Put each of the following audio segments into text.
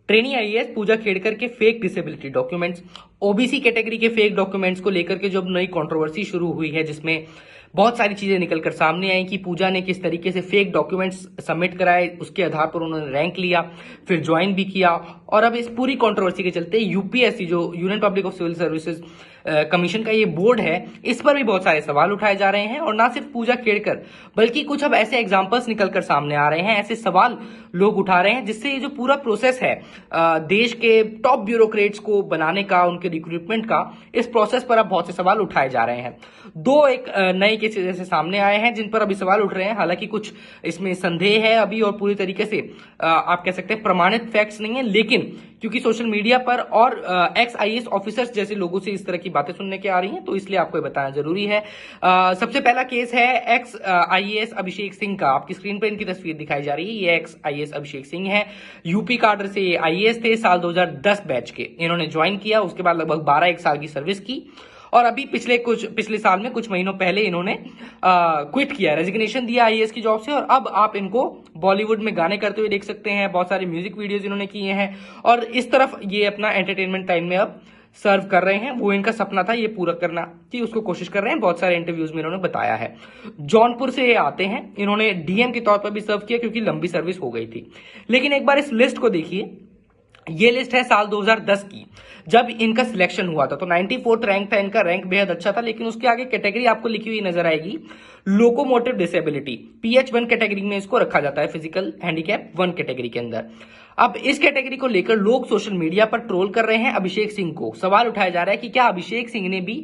Trainee IAS पूजा खेड़कर के fake disability documents, OBC category के fake documents को लेकर के जब नई कंट्रोवर्सी शुरू हुई है, जिसमें बहुत सारी चीजें निकलकर सामने आई कि पूजा ने किस तरीके से फेक डॉक्यूमेंट्स सबमिट कराए, उसके आधार पर उन्होंने रैंक लिया, फिर ज्वाइन भी किया। और अब इस पूरी कंट्रोवर्सी के चलते यूपीएससी, जो union public of civil services commission का ये बोर्ड है, इस पर भी बहुत सारे सवाल उठाए जा रहे हैं। और ना सिर्फ पूजा खेड़कर, बल्कि कुछ अब ऐसे एग्जांपल्स निकलकर सामने आ रहे हैं, ऐसे सवाल लोग उठा रहे हैं, जिससे ये जो पूरा प्रोसेस है देश के टॉप ब्यूरोक्रेट्स को बनाने का, उनके रिक्रूटमेंट का, इस प्रोसेस पर अब बहुत से सवाल उठाए जा रहे हैं। दो एक नए केसेस ऐसे सामने आए हैं जिन पर अभी सवाल उठ रहे हैं। हालांकि कुछ इसमें संदेह है अभी, और पूरी तरीके से आप कह सकते हैं प्रमाणित फैक्ट्स नहीं है, लेकिन क्योंकि सोशल मीडिया पर और एक्स आईएएस ऑफिसर्स जैसे लोगों से इस तरह की बातें सुनने के आ रही हैं, तो इसलिए आपको बताना जरूरी है। सबसे पहला केस है एक्स आईएएस अभिषेक सिंह का। आपकी स्क्रीन पर इनकी तस्वीर दिखाई जा रही है। ये एक्स आईएएस अभिषेक सिंह है। यूपी काडर से ये आईएएस थे। साल 2010 बैच के इन्होंने ज्वाइन किया। उसके बाद लगभग 12 साल की सर्विस की, और अभी पिछले साल में कुछ महीनों पहले इन्होंने क्विट किया, रेजिग्नेशन दिया आईएएस की जॉब से। और अब आप इनको बॉलीवुड में गाने करते हुए देख सकते हैं। बहुत सारे म्यूजिक वीडियोस इन्होंने किए हैं, और इस तरफ ये अपना एंटरटेनमेंट टाइम में अब सर्व कर रहे हैं। वो इनका सपना था ये पूरा करना की, उसको कोशिश कर रहे हैं। बहुत सारे इंटरव्यूज में इन्होंने बताया है। जौनपुर से ये आते हैं। इन्होंने डीएम के तौर पर भी सर्व किया, क्योंकि लंबी सर्विस हो गई थी। लेकिन एक बार इस लिस्ट को देखिए। ये लिस्ट है साल 2010 की, जब इनका सिलेक्शन हुआ था। तो 94th रैंक था इनका। रैंक बेहद अच्छा था, लेकिन उसके आगे कैटेगरी आपको लिखी हुई नजर आएगी, लोकोमोटिव डिसेबिलिटी। PH1 कैटेगरी में इसको रखा जाता है, फिजिकल हैंडीकैप 1 कैटेगरी के अंदर। अब इस कैटेगरी को लेकर लोग सोशल मीडिया पर ट्रोल कर रहे हैं अभिषेक सिंह को। सवाल उठाया जा रहा है कि क्या अभिषेक सिंह ने भी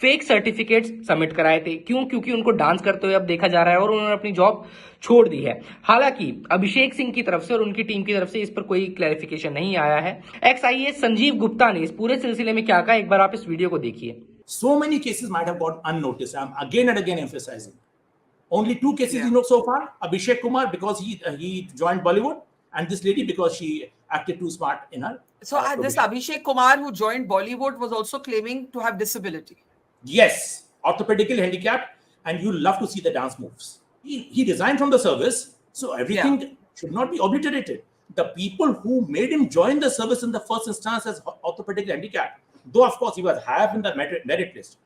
फेक सर्टिफिकेट्स सबमिट कराए थे। क्यों? क्योंकि उनको डांस करते हुए अब देखा जा रहा है, और उन्होंने अपनी जॉब छोड़ दी है। हालांकि अभिषेक सिंह की तरफ से और उनकी टीम की तरफ से इस पर कोई क्लैरिफिकेशन नहीं आया है। एक्स आईएएस संजीव गुप्ता ने इस पूरे सिलसिले में क्या कहा, एक बार आप इस वीडियो को देखिए। So many cases might have got unnoticed. I'm again and again emphasizing. Only 2 cases you know so far. Abhishek Kumar, because he joined Bollywood, and this lady because she acted too smart in her. So this Abhishek Kumar who joined Bollywood was also claiming to have disability. Yes, orthopedically handicapped, and you love to see the dance moves. He resigned from the service, so everything should not be obliterated. The people who made him join the service in the first instance as orthopedically handicapped, though of course he was high in the merit list,